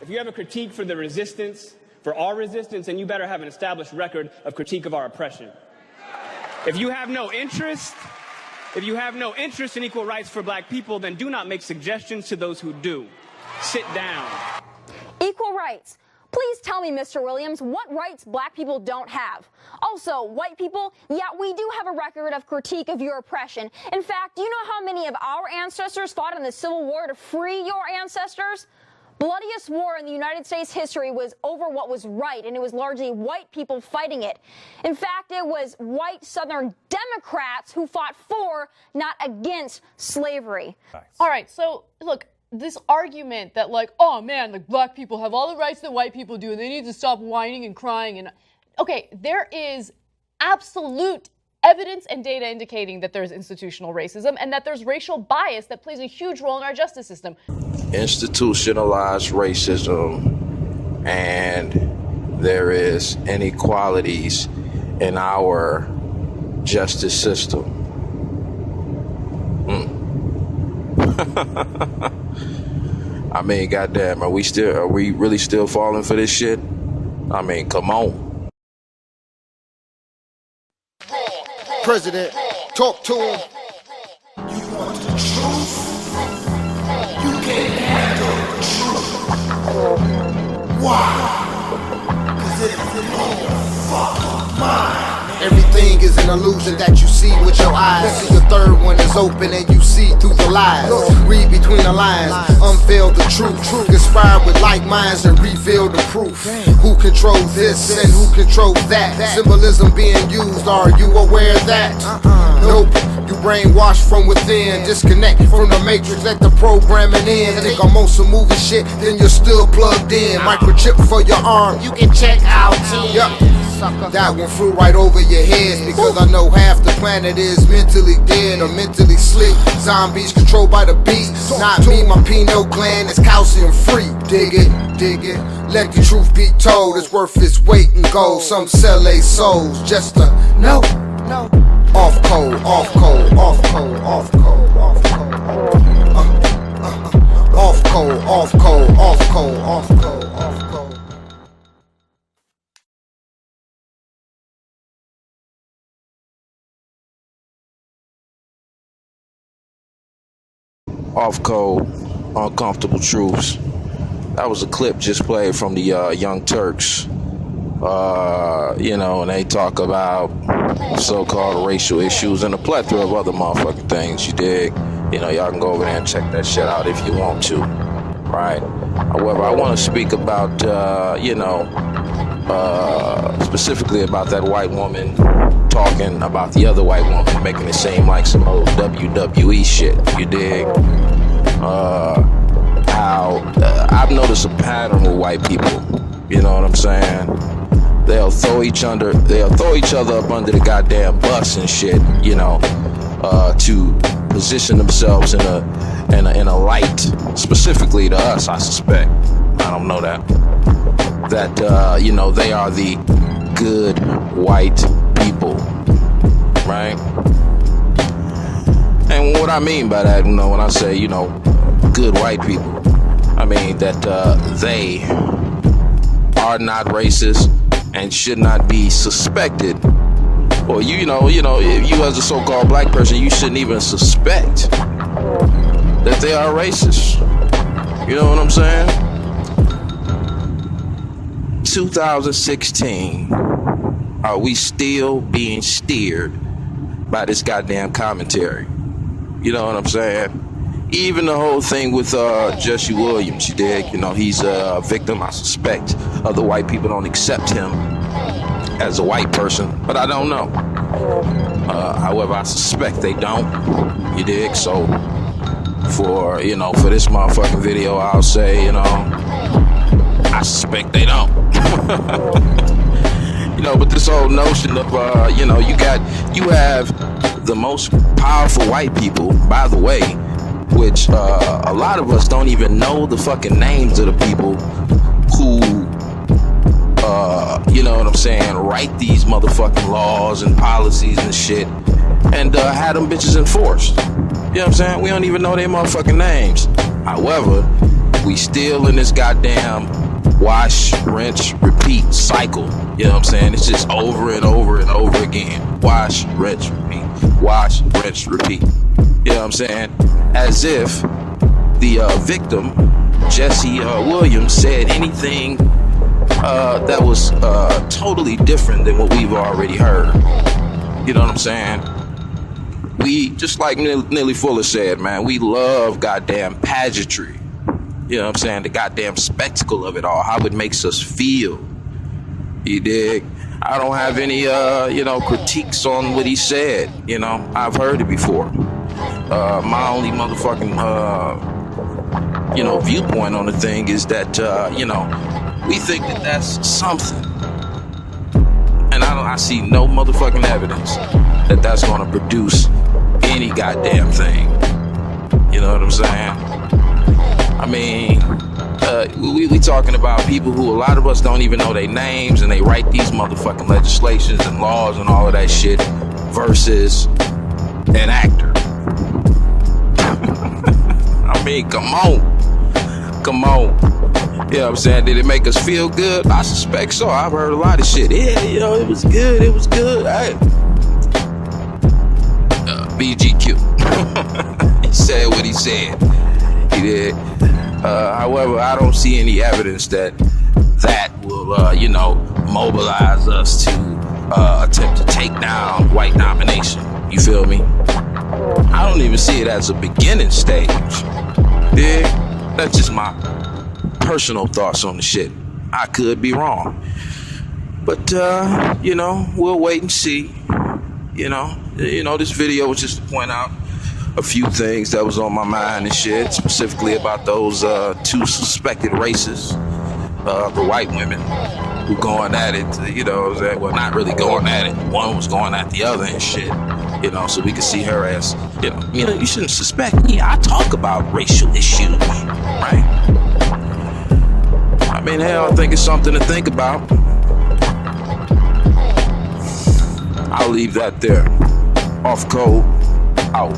If you have a critique for the resistance, for our resistance, then you better have an established record of critique of our oppression. If you have no interest in equal rights for black people, then do not make suggestions to those who do. Sit down. Equal rights. Please tell me, Mr. Williams, what rights black people don't have? Also, white people, yeah, we do have a record of critique of your oppression. In fact, do you know how many of our ancestors fought in the Civil War to free your ancestors? Bloodiest war in the United States history was over what was right, and it was largely white people fighting it. In fact, it was white Southern Democrats who fought for, not against, slavery. All right, so look, this argument that like, oh man, like black people have all the rights that white people do and they need to stop whining and crying and okay, there is absolute evidence and data indicating that there's institutional racism and that there's racial bias that plays a huge role in our justice system. Institutionalized racism, and there is inequalities in our justice system. I mean, goddamn, are we really still falling for this shit? I mean, come on. President, talk to him. You want the truth? You can't handle the truth. Why? Cause it's your fucking mind. Everything is an illusion that you see with your eyes. See, your third one is open and you see through the lies. Read between the lines, unveil the truth. Conspire with like minds and reveal the proof. Who controls this and who controls that? Symbolism being used, are you aware of that? Nope, you brainwashed from within. Disconnect from the matrix, let the programming in. Think I'm on some movie shit, then you're still plugged in. Microchip for your arm, you can check out. Yep. That one flew right over your heads because I know half the planet is mentally dead or mentally sleep. Zombies controlled by the beast. Not me, my pineal gland is calcium free. Dig it, dig it. Let the truth be told. It's worth its weight in gold. Some sell their souls just to no. Off code, off code, off code, off code, off code. Off code, off code, off code, off code, off code. Off code, uncomfortable truths. That was a clip just played from the Young Turks. And they talk about so-called racial issues and a plethora of other motherfucking things, you dig? Y'all can go over there and check that shit out if you want to, right? However, I want to speak about, specifically about that white woman talking about the other white woman, making it seem like some old WWE shit, you dig? How I've noticed a pattern with white people, you know what I'm saying? They'll throw each other up under the goddamn bus and shit, to position themselves in a light, specifically to us, I suspect. I don't know that they are the good white people, right? And what I mean by that, when I say, good white people, I mean that they are not racist and should not be suspected. Or you as a so-called black person, you shouldn't even suspect that they are racist. You know what I'm saying? 2016, are we still being steered by this goddamn commentary? You know what I'm saying? Even the whole thing with Jesse Williams, you dig? He's a victim, I suspect. Other white people don't accept him as a white person, but I don't know. However, I suspect they don't, you dig? So for this motherfucking video, I'll say, I suspect they don't. But this whole notion of, you have the most powerful white people, by the way, which a lot of us don't even know the fucking names of the people who, write these motherfucking laws and policies and shit and had them bitches enforced. You know what I'm saying? We don't even know their motherfucking names. However, We still in this goddamn wash, rinse, repeat cycle. You know what I'm saying? It's just over and over and over again. Wash, rinse, repeat. Wash, rinse, repeat. You know what I'm saying? As if the victim, Jesse Williams, said anything that was totally different than what we've already heard. You know what I'm saying? We, just like Nelly Fuller said, man, we love goddamn pageantry. You know what I'm saying? The goddamn spectacle of it all, how it makes us feel. You dig? I don't have any, critiques on what he said. You know, I've heard it before. My only motherfucking, viewpoint on the thing is that, we think that that's something. And I see no motherfucking evidence that that's going to produce any goddamn thing. You know what I'm saying? I mean, we talking about people who a lot of us don't even know their names, and they write these motherfucking legislations and laws and all of that shit versus an actor. I mean, come on. You know what I'm saying? Did it make us feel good? I suspect so. I've heard a lot of shit. Yeah, it was good. Hey. BGQ. He said what he said. He did. However, I don't see any evidence that will, mobilize us to attempt to take down white domination. You feel me? I don't even see it as a beginning stage. Yeah, that's just my personal thoughts on the shit. I could be wrong. But, we'll wait and see. This video was just to point out a few things that was on my mind and shit, specifically about those two suspected racists, the white women who going at it, well, not really going at it. One was going at the other and shit, so we could see her as, you shouldn't suspect me. I talk about racial issues, right? I mean, hell, I think it's something to think about. I'll leave that there. Off code, out.